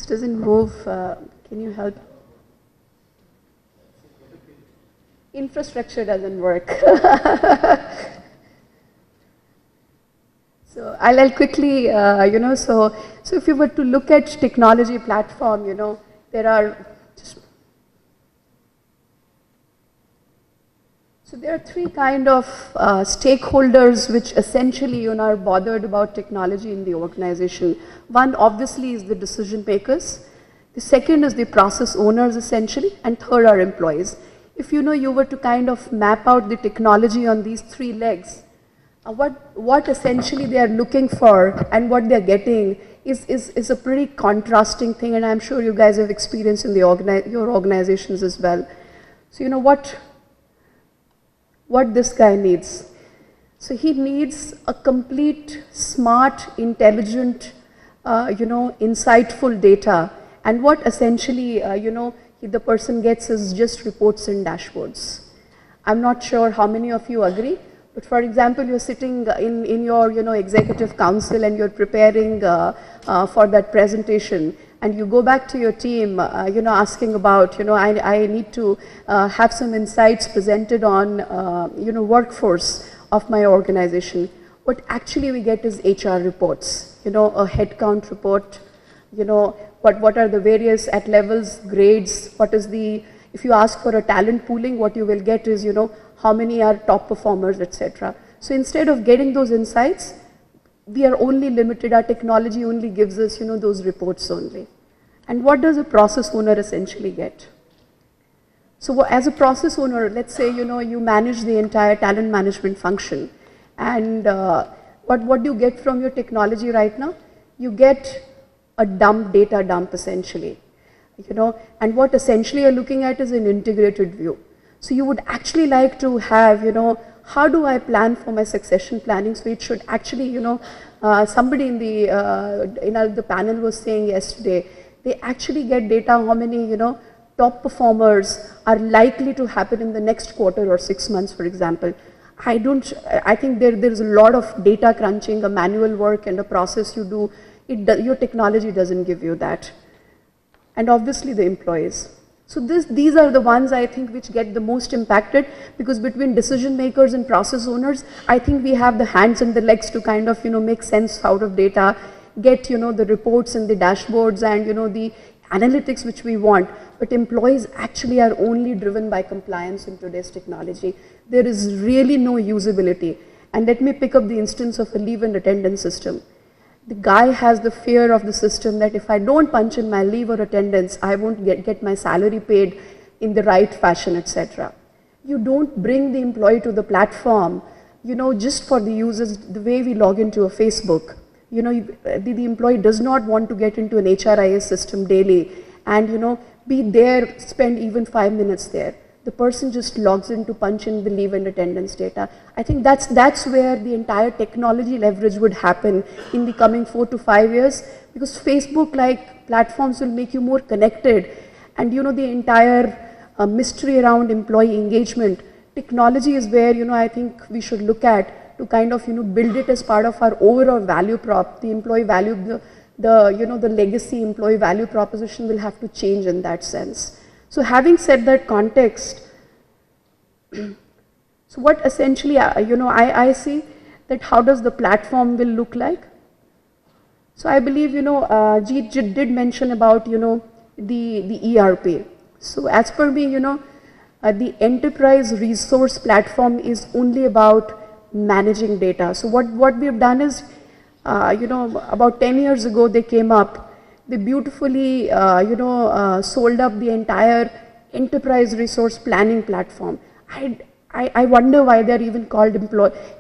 This doesn't move. Can you help? Infrastructure doesn't work. So I'll quickly, so if you were to look at technology platform, there are so there are three kind of stakeholders which essentially are bothered about technology in the organization. One obviously is the decision makers. The second is the process owners essentially, and third are employees. If you were to kind of map out the technology on these three legs, what essentially they are looking for and what they are getting is a pretty contrasting thing, and I'm sure you guys have experienced in your organizations as well. So what this guy needs. So he needs a complete, smart, intelligent, insightful data, and what essentially, the person gets is just reports and dashboards. I'm not sure how many of you agree, but for example, you're sitting in your, executive council and you're preparing for that presentation, and you go back to your team, asking about, I need to have some insights presented on, workforce of my organization. What actually we get is HR reports, a headcount report, what are the various at levels, grades, what is the, if you ask for a talent pooling, what you will get is, how many are top performers, etc. So instead of getting those insights, we are only limited, our technology only gives us, those reports only. And what does a process owner essentially get? So as a process owner, let's say, you manage the entire talent management function. And what do you get from your technology right now? You get a data dump essentially. And what essentially you're looking at is an integrated view. So you would actually like to have, how do I plan for my succession planning? So it should actually, somebody in the panel was saying yesterday, they actually get data how many, top performers are likely to happen in the next quarter or 6 months, for example. I think there's a lot of data crunching, a manual work and a process you do. Your technology doesn't give you that. And obviously the employees. So these are the ones I think which get the most impacted, because between decision makers and process owners, I think we have the hands and the legs to kind of, make sense out of data, get, the reports and the dashboards and, the analytics which we want. But employees actually are only driven by compliance in today's technology. There is really no usability. And let me pick up the instance of a leave and attendance system. The guy has the fear of the system that if I don't punch in my leave or attendance, I won't get my salary paid in the right fashion, etc. You don't bring the employee to the platform, just for the users, the way we log into a Facebook. The employee does not want to get into an HRIS system daily and, be there, spend even 5 minutes there. The person just logs in to punch in the leave and attendance data. I think that's where the entire technology leverage would happen in the coming 4 to 5 years, because Facebook-like platforms will make you more connected, and the entire mystery around employee engagement. Technology is where I think we should look at to kind of build it as part of our overall value prop. The employee value, the legacy employee value proposition will have to change in that sense. So having said that context, so what essentially, I see that how does the platform will look like? So I believe, Jeet did mention about, the ERP. So as per me, the enterprise resource platform is only about managing data. So what we have done is, about 10 years ago they came up. They beautifully, sold up the entire enterprise resource planning platform. I wonder why they're even called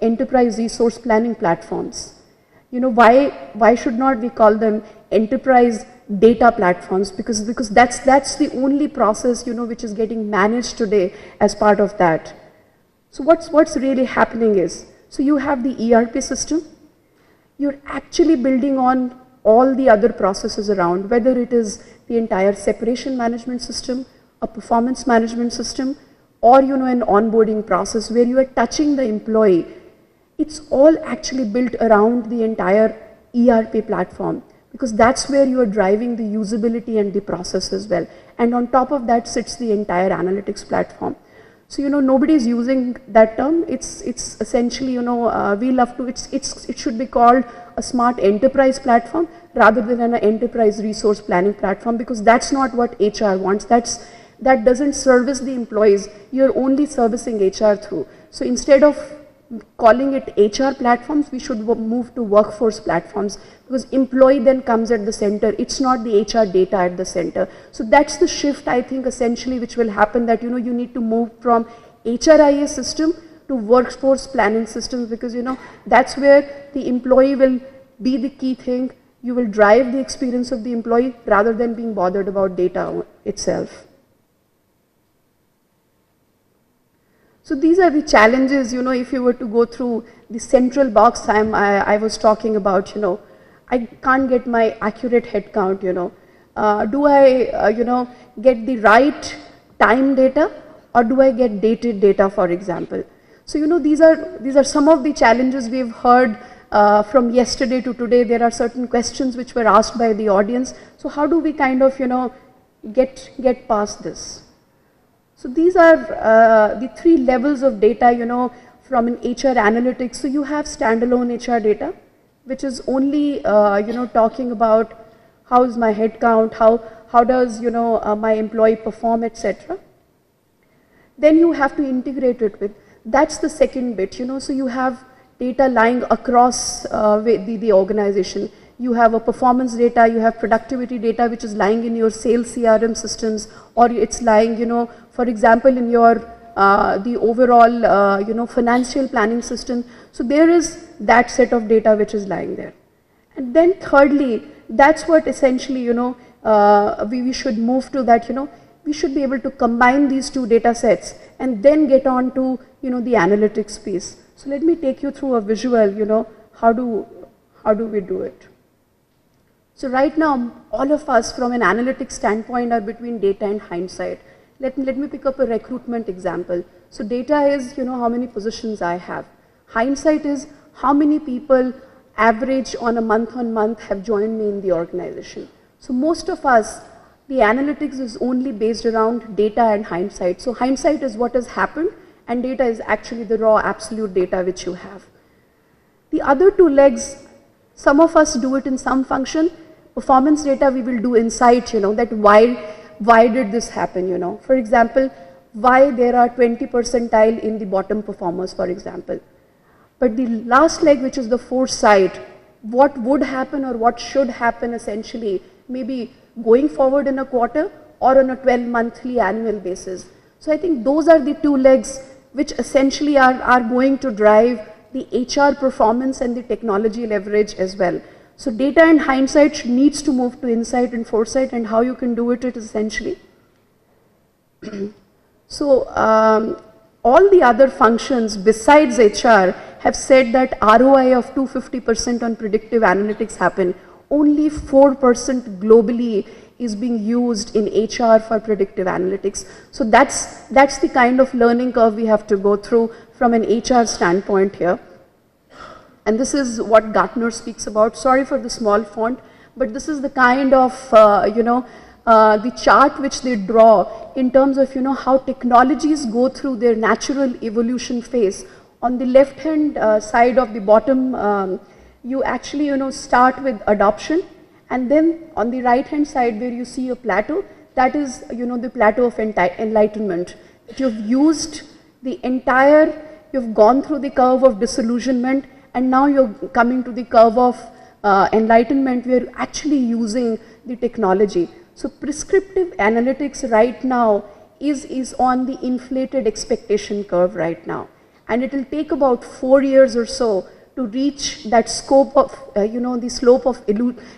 enterprise resource planning platforms. Why should not we call them enterprise data platforms? Because that's the only process, which is getting managed today as part of that. So what's really happening is, so you have the ERP system, you're actually building on all the other processes around, whether it is the entire separation management system, a performance management system, or an onboarding process where you are touching the employee. It's all actually built around the entire ERP platform, because that's where you are driving the usability and the process as well. And on top of that sits the entire analytics platform. So, you know, nobody is using that term. It's essentially, you know, we love to, it should be called a smart enterprise platform rather than an enterprise resource planning platform, because that's not what HR wants. That doesn't service the employees. You're only servicing HR through. So instead of calling it HR platforms, we should move to workforce platforms, because employee then comes at the center. It's not the HR data at the center. So that's the shift, I think, essentially, which will happen, that, you know, you need to move from HRIS system to workforce planning systems, because, you know, that's where the employee will be the key thing. You will drive the experience of the employee rather than being bothered about data itself. So these are the challenges, you know, if you were to go through the central box I was talking about, you know, I can't get my accurate head count, you know. Do I, you know, get the right time data, or do I get dated data, for example? So, you know, these are some of the challenges we've heard from yesterday to today. There are certain questions which were asked by the audience. So how do we kind of, you know, get past this? So these are the three levels of data, you know, from an HR analytics. So you have standalone HR data, which is only, you know, talking about how is my head count, how does, you know, my employee perform, etc. Then you have to integrate it with, that's the second bit, you know. So you have data lying across the organization. You have a performance data, you have productivity data, which is lying in your sales CRM systems, or it's lying, you know, for example, in your the overall, you know, financial planning system. So there is that set of data which is lying there. And then thirdly, that's what essentially, you know, we should move to, that, you know, we should be able to combine these two data sets and then get on to, you know, the analytics piece. So let me take you through a visual, you know, how do we do it? So right now, all of us from an analytics standpoint are between data and hindsight. Let me pick up a recruitment example. So data is, you know, how many positions I have. Hindsight is how many people average on a month-on-month have joined me in the organization. So most of us, the analytics is only based around data and hindsight. So hindsight is what has happened, and data is actually the raw absolute data which you have. The other two legs, some of us do it in some function. Performance data we will do insight, you know, that why did this happen, you know. For example, why there are 20 percentile in the bottom performers, for example. But the last leg, which is the foresight, what would happen or what should happen essentially, maybe going forward in a quarter or on a 12-monthly annual basis. So I think those are the two legs which essentially are going to drive the HR performance and the technology leverage as well. So data and hindsight needs to move to insight and foresight, and how you can do it is essentially. So all the other functions besides HR have said that ROI of 250% on predictive analytics happen. Only 4% globally is being used in HR for predictive analytics. So that's the kind of learning curve we have to go through from an HR standpoint here. And this is what Gartner speaks about. Sorry for the small font, but this is the kind of, you know, the chart which they draw in terms of, you know, how technologies go through their natural evolution phase. On the left-hand side of the bottom, you actually, you know, start with adoption, and then on the right-hand side where you see a plateau, that is, you know, the plateau of enlightenment. You've used the entire, you've gone through the curve of disillusionment, and now you're coming to the curve of enlightenment where you're actually using the technology. So prescriptive analytics right now is on the inflated expectation curve right now. And it will take about 4 years or so to reach that scope of, you know, the slope of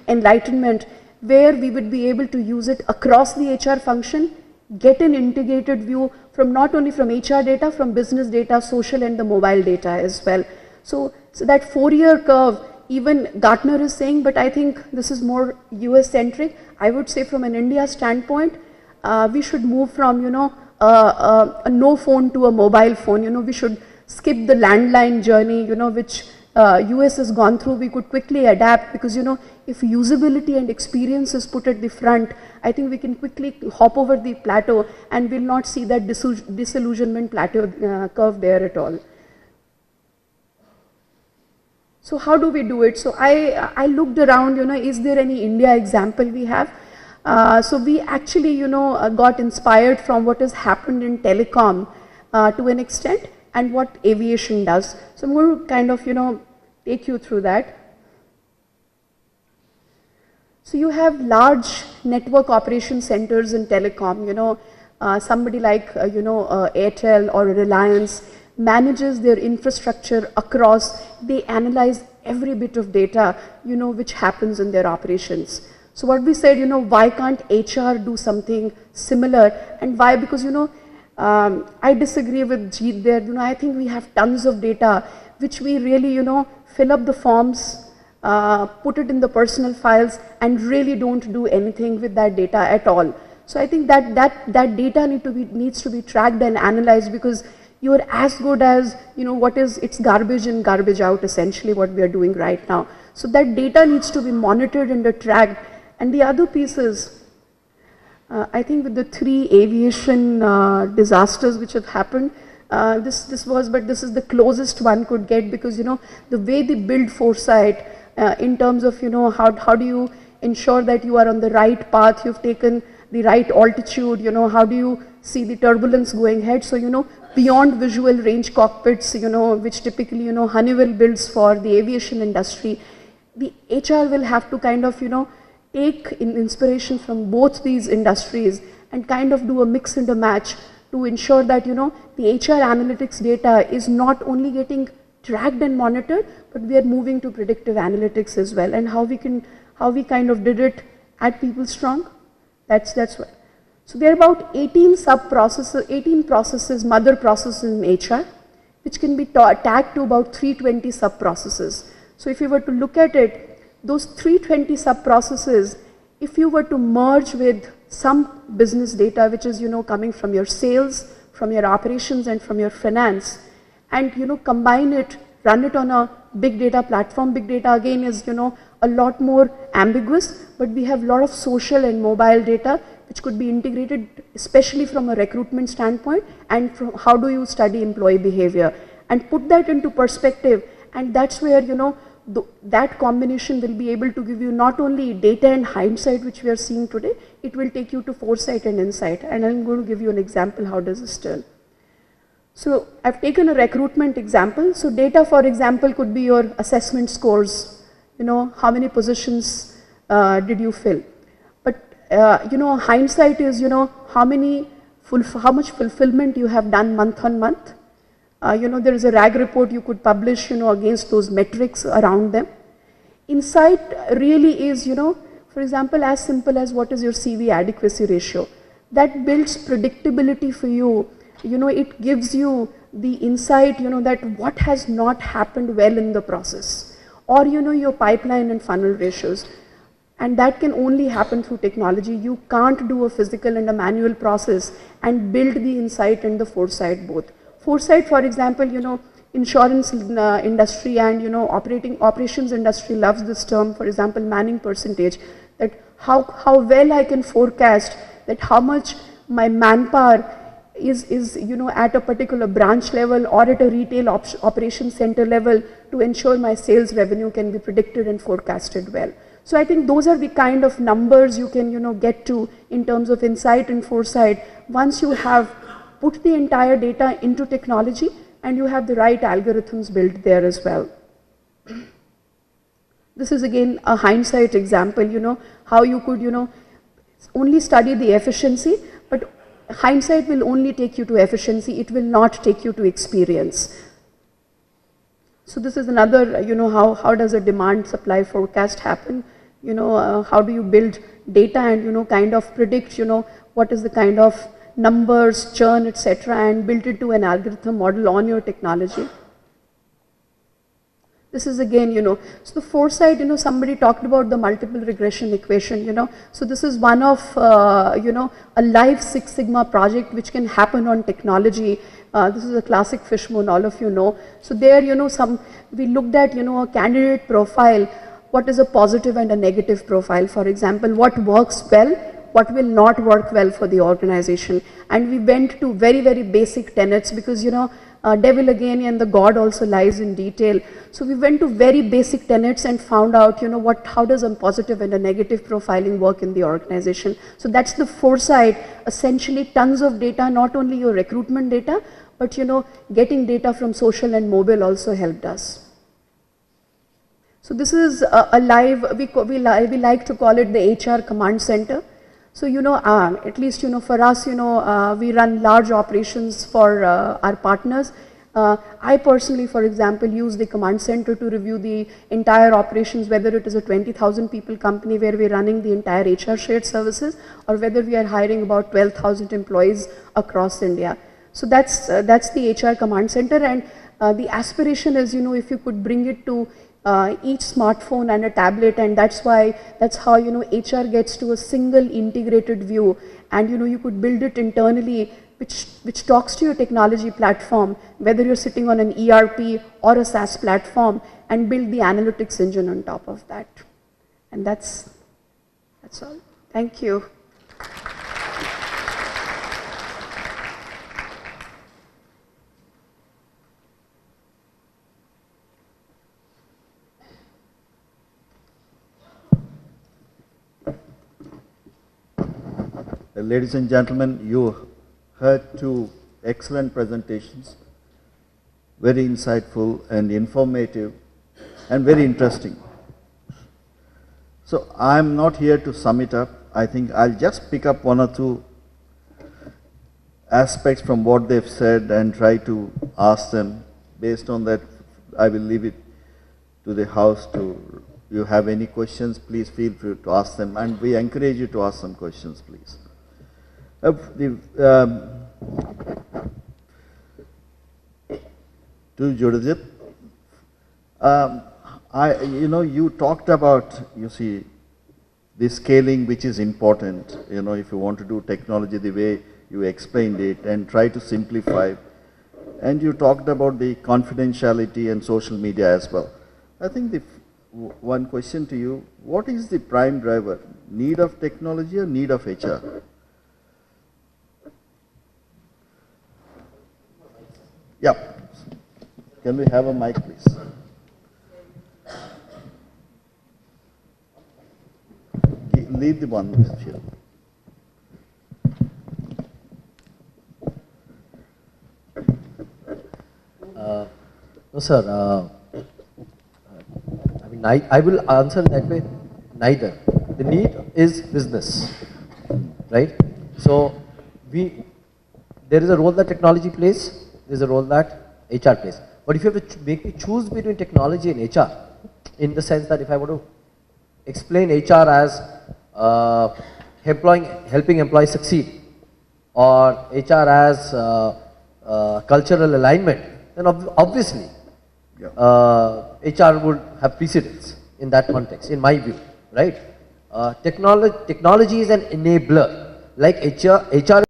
enlightenment, where we would be able to use it across the HR function, get an integrated view from not only from HR data, from business data, social and the mobile data as well. So that 4-year curve, even Gartner is saying, but I think this is more US centric. I would say from an India standpoint, we should move from, you know, a no phone to a mobile phone. You know, we should skip the landline journey, you know, which US has gone through, we could quickly adapt, because if usability and experience is put at the front, I think we can quickly hop over the plateau and will not see that disillusionment plateau curve there at all. So how do we do it? So I looked around, is there any India example we have? So we actually, got inspired from what has happened in telecom to an extent, and what aviation does. So I'm going to kind of, take you through that. So you have large network operation centers in telecom, somebody like, Airtel or Reliance manages their infrastructure across, they analyze every bit of data, which happens in their operations. So what we said, why can't HR do something similar? And why? Because, I disagree with Jeet there. I think we have tons of data which we really, fill up the forms, put it in the personal files, and really don't do anything with that data at all. So I think that data needs to be tracked and analyzed, because you are as good as, it's garbage in, garbage out, essentially what we are doing right now. So that data needs to be monitored and tracked. And the other piece is, I think with the 3 aviation disasters which have happened, this is the closest one could get, because the way they build foresight in terms of how do you ensure that you are on the right path, you've taken the right altitude, how do you see the turbulence going ahead. So beyond visual range cockpits, which typically Honeywell builds for the aviation industry, the HR will have to kind of take inspiration from both these industries and kind of do a mix and a match to ensure that, the HR analytics data is not only getting tracked and monitored, but we are moving to predictive analytics as well. And how we kind of did it at PeopleStrong, that's what. So there are about 18 sub-processes, 18 processes, mother processes in HR, which can be tagged to about 320 sub-processes. So if you were to look at it, those 320 sub-processes, if you were to merge with some business data, which is, coming from your sales, from your operations, and from your finance, and, combine it, run it on a big data platform. Big data, again, is, a lot more ambiguous, but we have a lot of social and mobile data, which could be integrated, especially from a recruitment standpoint, and from how do you study employee behavior, and put that into perspective. And that's where, that combination will be able to give you not only data and hindsight, which we are seeing today, it will take you to foresight and insight. And I'm going to give you an example, how does this turn. So I've taken a recruitment example. So data, for example, could be your assessment scores, how many positions did you fill. But, hindsight is, how much fulfillment you have done month on month. There is a RAG report you could publish, against those metrics around them. Insight really is, for example, as simple as what is your CV adequacy ratio. That builds predictability for you. It gives you the insight, that what has not happened well in the process. Or, your pipeline and funnel ratios. And that can only happen through technology. You can't do a physical and a manual process and build the insight and the foresight both. Foresight, for example, insurance industry and, operations industry loves this term, for example, Manning percentage, that how well I can forecast that how much my manpower is at a particular branch level or at a retail operations center level to ensure my sales revenue can be predicted and forecasted well. So I think those are the kind of numbers you can, get to in terms of insight and foresight once you have put the entire data into technology and you have the right algorithms built there as well. This is again a hindsight example, how you could, only study the efficiency, but hindsight will only take you to efficiency, it will not take you to experience. So this is another, how does a demand supply forecast happen? How do you build data and, kind of predict, what is the kind of numbers, churn, etc., and build it to an algorithm model on your technology. This is again, so the foresight, somebody talked about the multiple regression equation, so this is one of, a live Six Sigma project which can happen on technology. This is a classic Fishbone, all of you know. So there, we looked at, a candidate profile, what is a positive and a negative profile. For example, what works well, what will not work well for the organization. And we went to very, very basic tenets because, devil again and the God also lies in detail. So we went to very basic tenets and found out, how does a positive and a negative profiling work in the organization. So that's the foresight, essentially tons of data, not only your recruitment data, but getting data from social and mobile also helped us. So this is a live, we like to call it the HR command center. So, at least, for us, we run large operations for our partners. I personally, for example, use the command center to review the entire operations, whether it is a 20,000 people company where we're running the entire HR shared services, or whether we are hiring about 12,000 employees across India. So that's the HR command center, and the aspiration is, if you could bring it to each smartphone and a tablet, and that's how HR gets to a single integrated view, and you could build it internally, which talks to your technology platform, whether you're sitting on an ERP or a SaaS platform, and build the analytics engine on top of that. And that's all. Thank you. Ladies and gentlemen, you heard two excellent presentations, very insightful and informative and very interesting. So I'm not here to sum it up. I think I'll just pick up one or two aspects from what they've said and try to ask them. Based on that, I will leave it to the house to, if you have any questions, please feel free to ask them, and we encourage you to ask some questions, please. To Judith, you talked about, the scaling, which is important, if you want to do technology the way you explained it and try to simplify. And you talked about the confidentiality and social media as well. I think one question to you, what is the prime driver? Need of technology or need of HR? Yeah. Can we have a mic, please? Leave the one here. No, sir. I will answer that way. Neither. The need is business, right? So there is a role that technology plays. There is a role that HR plays. But if you have to make me choose between technology and HR, in the sense that if I want to explain HR as helping employees succeed, or HR as cultural alignment, then obviously HR would have precedence in that context, in my view, right? Technology is an enabler. Like HR